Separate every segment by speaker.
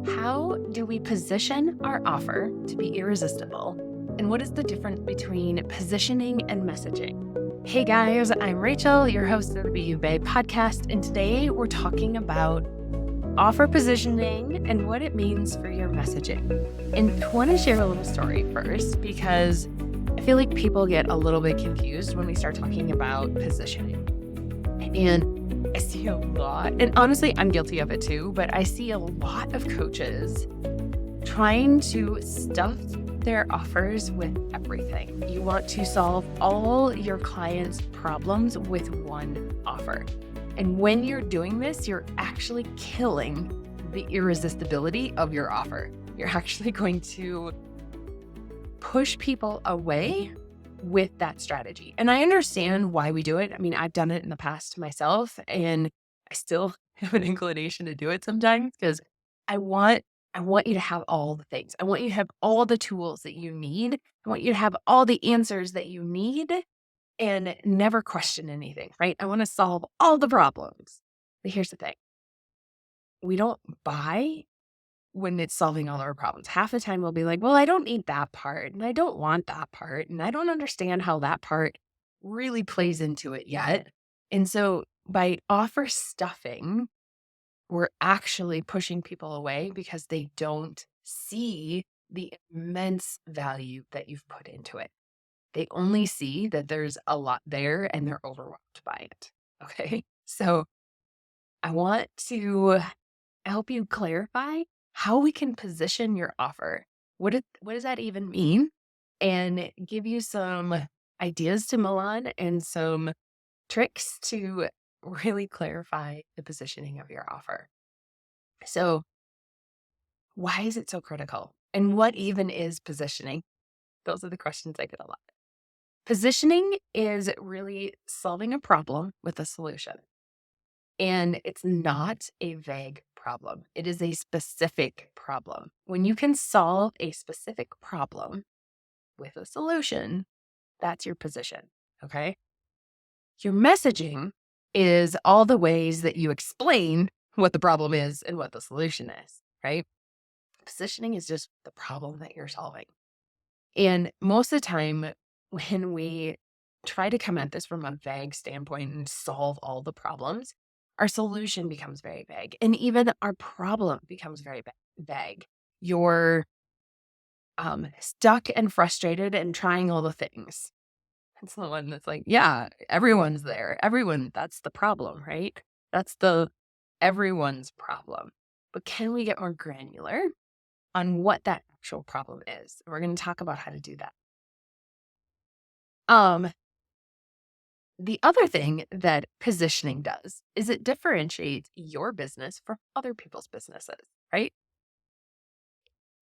Speaker 1: How do we position our offer to be irresistible? And what is the difference between positioning and messaging? Hey guys, I'm Rachel, your host of the Be You Babe podcast, and today we're talking about offer positioning and what it means for your messaging. And I want to share a little story first because I feel like people get a little bit confused when we start talking about positioning. And I see a lot, and honestly, I'm guilty of it too, but I see a lot of coaches trying to stuff their offers with everything. You want to solve all your clients' problems with one offer. And when you're doing this, you're actually killing the irresistibility of your offer. You're actually going to push people away with that strategy. And I understand why we do it. I mean, I've done it in the past myself, and I still have an inclination to do it sometimes because I want you to have all the things. I want you to have all the tools that you need. I want you to have all the answers that you need and never question anything, right? I want to solve all the problems. But here's the thing. We don't buy when it's solving all our problems. Half the time we'll be like, well, I don't need that part and I don't want that part and I don't understand how that part really plays into it yet. And so by offer stuffing, we're actually pushing people away because they don't see the immense value that you've put into it. They only see that there's a lot there and they're overwhelmed by it. Okay. So I want to help you clarify how we can position your offer. What does that even mean? And give you some ideas to mull on and some tricks to really clarify the positioning of your offer. So, why is it so critical? And what even is positioning? Those are the questions I get a lot. Positioning is really solving a problem with a solution. And it's not a vague problem. It is a specific problem. When you can solve a specific problem with a solution, that's your position, okay? Your messaging is all the ways that you explain what the problem is and what the solution is, right? Positioning is just the problem that you're solving. And most of the time, when we try to come at this from a vague standpoint and solve all the problems, our solution becomes very vague. And even our problem becomes very vague. You're stuck and frustrated and trying all the things. It's the one that's like, yeah, everyone's there. Everyone, that's the problem, right? That's the everyone's problem. But can we get more granular on what that actual problem is? We're going to talk about how to do that. The other thing that positioning does is it differentiates your business from other people's businesses, right?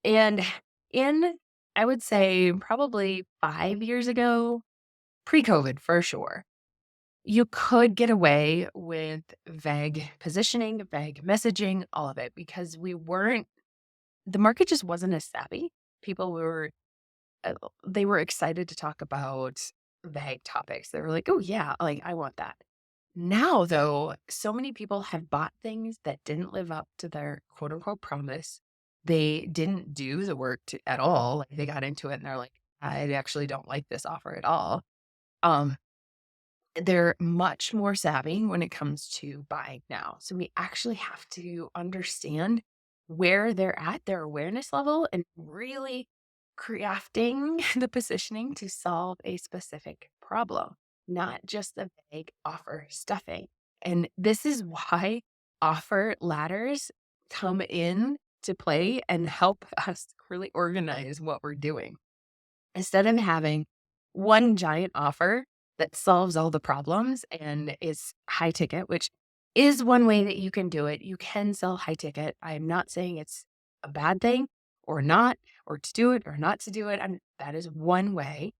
Speaker 1: And I would say probably 5 years ago, pre-COVID for sure, you could get away with vague positioning, vague messaging, all of it, because the market just wasn't as savvy. People they were excited to talk about vague topics. They were like, oh yeah, like I want that. Now though, so many people have bought things that didn't live up to their quote unquote promise. They didn't do the work at all. Like they got into it and they're like, I actually don't like this offer at all. Um, they're much more savvy when it comes to buying now. So we actually have to understand where they're at, their awareness level, and really crafting the positioning to solve a specific problem, not just the vague offer stuffing. And this is why offer ladders come in to play and help us really organize what we're doing. Instead of having one giant offer that solves all the problems and is high ticket, which is one way that you can do it. You can sell high ticket. I'm not saying it's a bad thing or not, or to do it or not to do it. That is one way.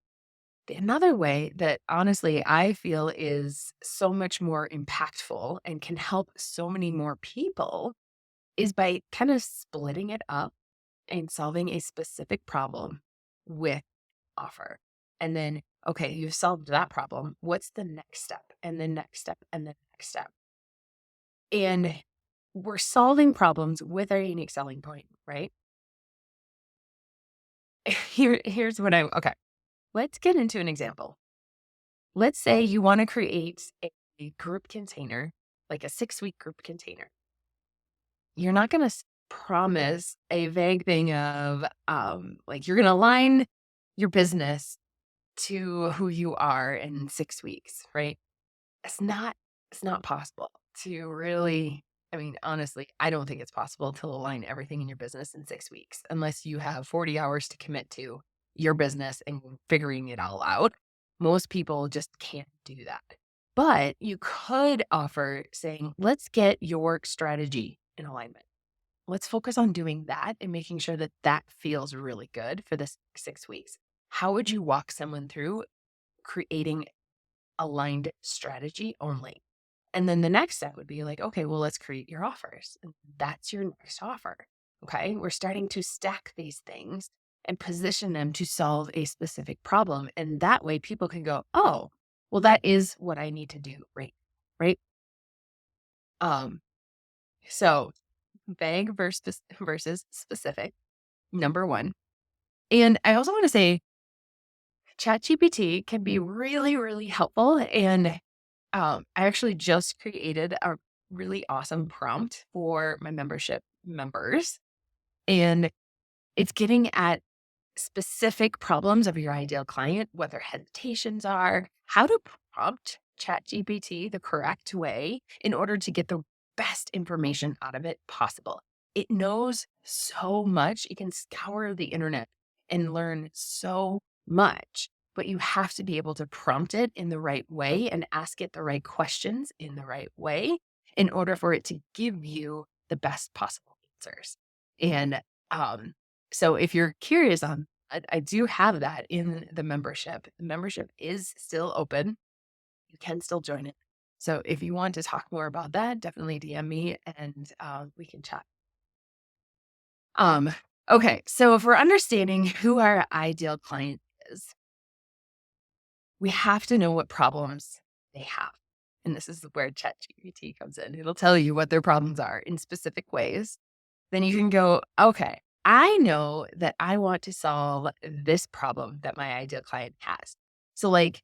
Speaker 1: Another way that honestly I feel is so much more impactful and can help so many more people is by kind of splitting it up and solving a specific problem with offer. And then, okay, you've solved that problem. What's the next step? And the next step and the next step. And we're solving problems with our unique selling point, right? Here's what okay. Let's get into an example. Let's say you want to create a group container, like a 6-week group container. You're not going to promise a vague thing of like you're going to align your business to who you are in 6 weeks, right? It's not it's not possible to really, I mean, honestly, I don't think it's possible to align everything in your business in 6 weeks unless you have 40 hours to commit to your business and figuring it all out. Most people just can't do that. But you could offer saying, let's get your strategy in alignment. Let's focus on doing that and making sure that that feels really good for this 6 weeks. How would you walk someone through creating aligned strategy only? And then the next step would be like, okay, well, let's create your offers. And that's your next offer. Okay. We're starting to stack these things and position them to solve a specific problem. And that way people can go, oh, well, that is what I need to do. Right. Right. Um, so vague versus specific, number one. And I also want to say ChatGPT can be really, really helpful. And I actually just created a really awesome prompt for my membership members, and it's getting at specific problems of your ideal client, what their hesitations are, how to prompt ChatGPT the correct way in order to get the best information out of it possible. It knows so much. It can scour the internet and learn so much, but you have to be able to prompt it in the right way and ask it the right questions in the right way in order for it to give you the best possible answers. And so if you're curious on, I do have that in the membership. The membership is still open. You can still join it. So if you want to talk more about that, definitely DM me and we can chat. Okay. So if we're understanding who our ideal client is, we have to know what problems they have. And this is where ChatGPT comes in. It'll tell you what their problems are in specific ways. Then you can go, okay, I know that I want to solve this problem that my ideal client has. So like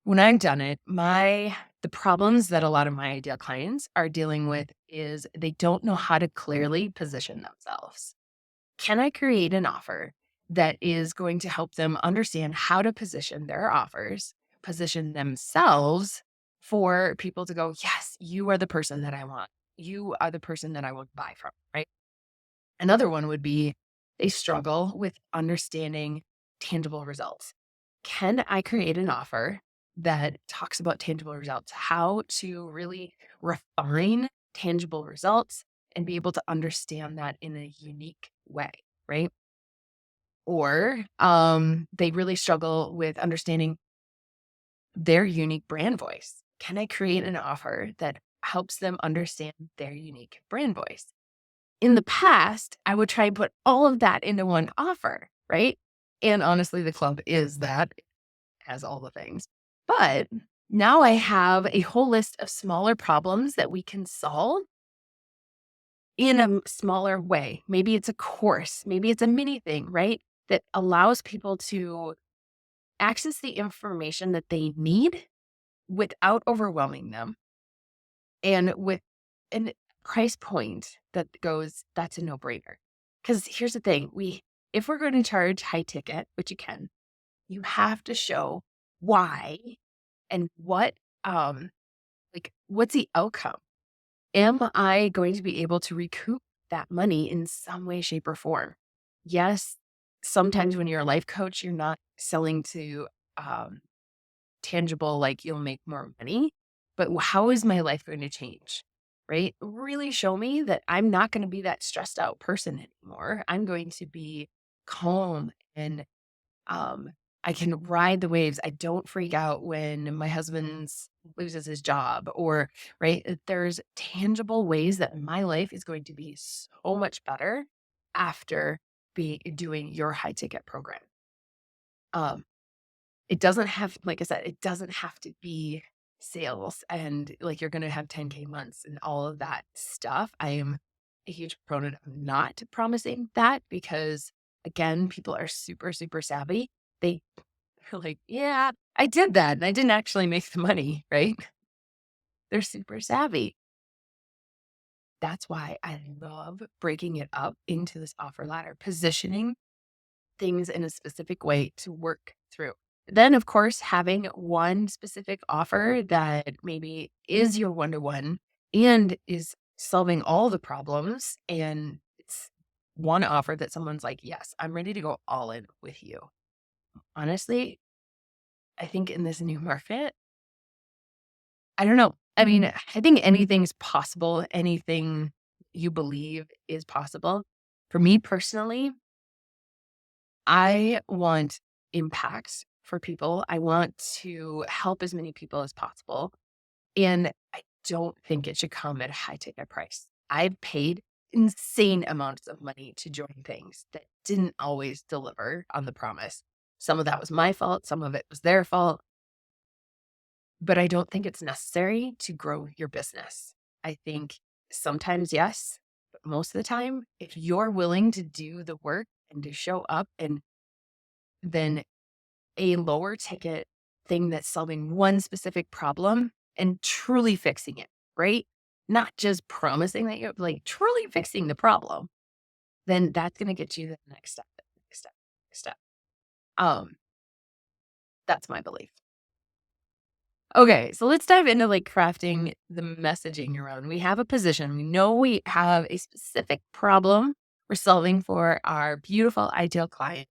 Speaker 1: when I've done it, the problems that a lot of my ideal clients are dealing with is they don't know how to clearly position themselves. Can I create an offer that is going to help them understand how to position their offers, position themselves for people to go, yes, you are the person that I want. You are the person that I will buy from, right? Another one would be they struggle with understanding tangible results. Can I create an offer that talks about tangible results, how to really refine tangible results and be able to understand that in a unique way, right? Or they really struggle with understanding their unique brand voice. Can I create an offer that helps them understand their unique brand voice? In the past, I would try and put all of that into one offer, right? And honestly, the club is that, has all the things. But now I have a whole list of smaller problems that we can solve in a smaller way. Maybe it's a course, maybe it's a mini thing, right? That allows people to access the information that they need without overwhelming them and with a price point that goes, that's a no-brainer. Because here's the thing, if we're going to charge high ticket, which you can, you have to show why and what's the outcome? Am I going to be able to recoup that money in some way, shape, or form? Yes, sometimes when you're a life coach, you're not selling to tangible, like you'll make more money, but how is my life going to change? Right? Really show me that I'm not going to be that stressed out person anymore. I'm going to be calm and um, I can ride the waves. I don't freak out when my husband loses his job or, right? There's tangible ways that my life is going to be so much better after doing your high ticket program. Um, it doesn't have, like I said, it doesn't have to be sales and like you're going to have 10K months and all of that stuff. I am a huge proponent of not promising that because, again, people are super, super savvy. They're like, yeah, I did that and I didn't actually make the money, right? They're super savvy. That's why I love breaking it up into this offer ladder, positioning things in a specific way to work through. Then, of course, having one specific offer that maybe is your one-to-one and is solving all the problems. And it's one offer that someone's like, yes, I'm ready to go all in with you. Honestly, I think in this new market, I don't know. I mean, I think anything's possible. Anything you believe is possible. For me personally, I want impacts for people. I want to help as many people as possible. And I don't think it should come at a high ticket price. I've paid insane amounts of money to join things that didn't always deliver on the promise. Some of that was my fault, some of it was their fault, but I don't think it's necessary to grow your business. I think sometimes, yes, but most of the time, if you're willing to do the work and to show up, and then a lower ticket thing that's solving one specific problem and truly fixing it, right? Not just promising that you're like truly fixing the problem, then that's going to get you the next step, next step, next step. Um, that's my belief. Okay, so let's dive into like crafting the messaging around. We have a position. We know we have a specific problem we're solving for our beautiful ideal client.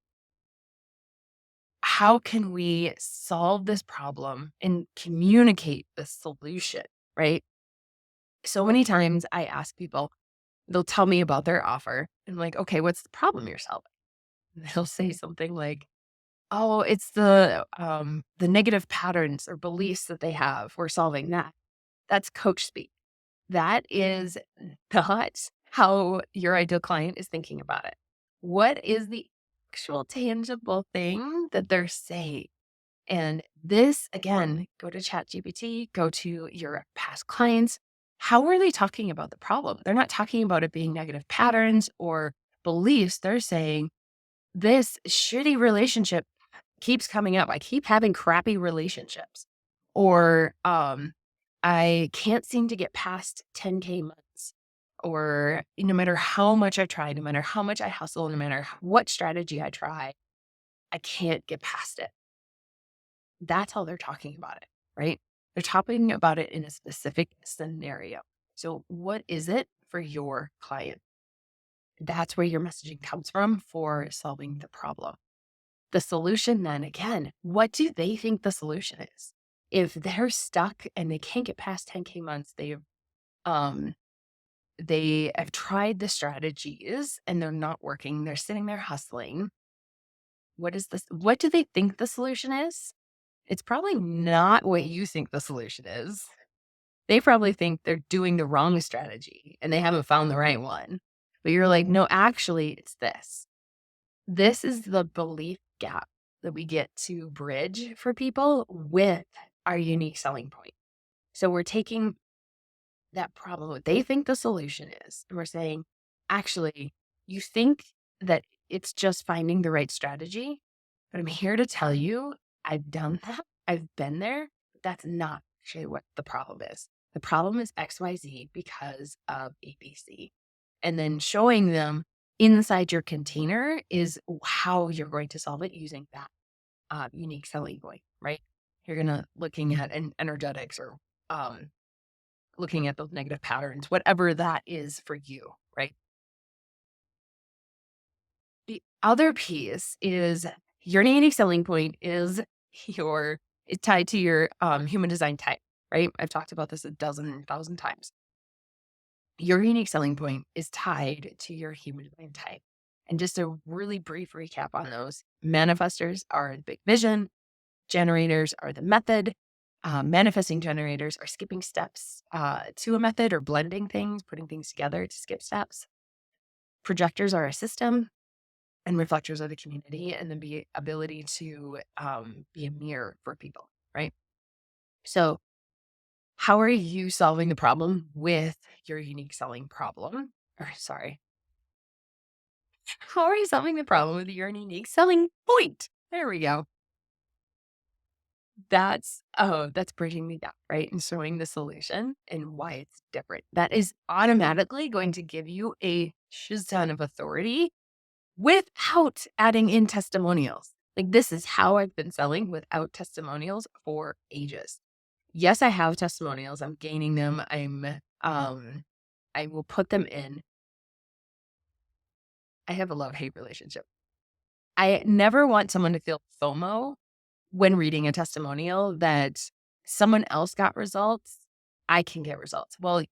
Speaker 1: How can we solve this problem and communicate the solution, right? So many times I ask people, they'll tell me about their offer and like, okay, what's the problem you're solving? And they'll say something like, oh, it's the negative patterns or beliefs that they have. We're solving that. That's coach speak. That is not how your ideal client is thinking about it. What is the actual tangible thing that they're saying? And this, again, go to ChatGPT, go to your past clients. How are they talking about the problem? They're not talking about it being negative patterns or beliefs. They're saying, this shitty relationship keeps coming up. I keep having crappy relationships. Or I can't seem to get past 10K months. Or no matter how much I try, no matter how much I hustle, no matter what strategy I try, I can't get past it. That's how they're talking about it, right? They're talking about it in a specific scenario. So, what is it for your client? That's where your messaging comes from for solving the problem. The solution, then again, what do they think the solution is? If they're stuck and they can't get past 10K months, um they have tried the strategies and they're not working. They're sitting there hustling. What is this? What do they think the solution is? It's probably not what you think the solution is. They probably think they're doing the wrong strategy and they haven't found the right one. But you're like, no, actually, it's this. This is the belief gap that we get to bridge for people with our unique selling point. So we're taking that problem, what they think the solution is, and we're saying, actually, you think that it's just finding the right strategy, but I'm here to tell you, I've done that. I've been there. But that's not actually what the problem is. The problem is XYZ because of ABC. And then showing them inside your container is how you're going to solve it using that unique selling point, right? You're going to looking at an energetics or looking at those negative patterns, whatever that is for you, right? The other piece is your unique selling point is it's tied to your human design type, right? I've talked about this a thousand times. Your unique selling point is tied to your human design type. And just a really brief recap on those, manifestors are the big vision, generators are the method, manifesting generators are skipping steps to a method or blending things, putting things together to skip steps. Projectors are a system, and reflectors are the community and the ability to be a mirror for people, right? So How are you solving the problem with your unique selling problem? Or sorry, how are you solving the problem with your unique selling point? There we go. That's bridging the gap, right? And showing the solution and why it's different. That is automatically going to give you a shiz ton of authority without adding in testimonials. Like, this is how I've been selling without testimonials for ages. Yes, I have testimonials. I'm gaining them. I will put them in. I have a love-hate relationship. I never want someone to feel FOMO when reading a testimonial that someone else got results, I can get results. Well,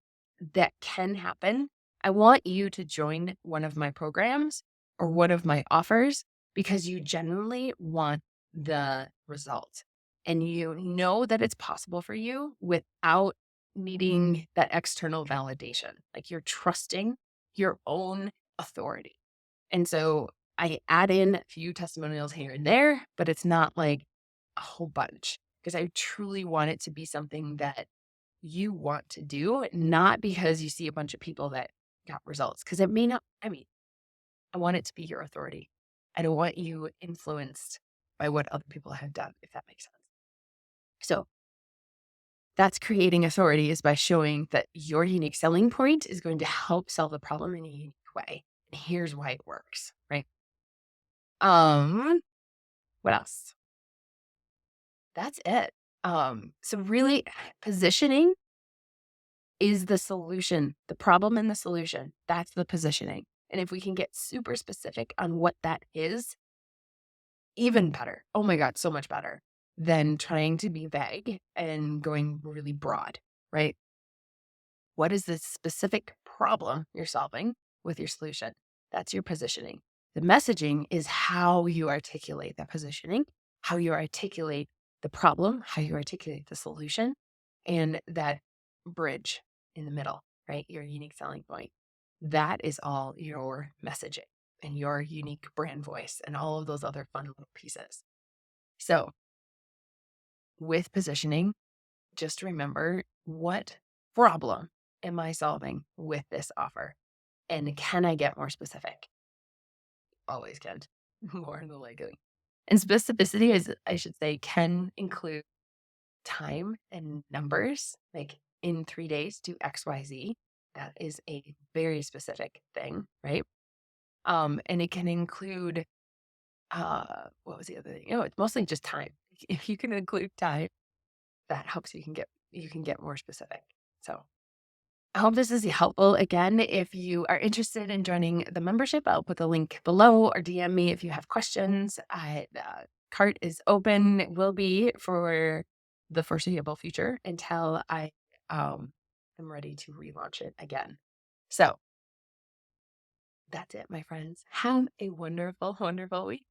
Speaker 1: that can happen. I want you to join one of my programs or one of my offers because you genuinely want the result and you know that it's possible for you without needing that external validation. Like, you're trusting your own authority. And so I add in a few testimonials here and there, but it's not like a whole bunch because I truly want it to be something that you want to do, not because you see a bunch of people that got results. Because it may not, I want it to be your authority. I don't want you influenced by what other people have done, if that makes sense. So that's creating authority, is by showing that your unique selling point is going to help solve the problem in a unique way. And here's why it works, right? What else? That's it. So really, positioning is the solution, the problem and the solution. That's the positioning. And if we can get super specific on what that is, even better. Oh my God, so much better than trying to be vague and going really broad, right? What is the specific problem you're solving with your solution? That's your positioning. The messaging is how you articulate that positioning, how you articulate the problem, how you articulate the solution, and that bridge in the middle, right? Your unique selling point. That is all your messaging and your unique brand voice and all of those other fun little pieces. So, with positioning, just remember, what problem am I solving with this offer? And can I get more specific? Always can, more than likely. And specificity, is, I should say, can include time and numbers, like in 3 days do XYZ. That is a very specific thing, right? And it can include, what was the other thing? It's mostly just time. If you can include time, that helps you can get more specific. So I hope this is helpful. Again, if you are interested in joining the membership, I'll put the link below, or DM me if you have questions. Cart is open. It will be for the foreseeable future until I am ready to relaunch it again. So that's it, my friends. Have a wonderful, wonderful week.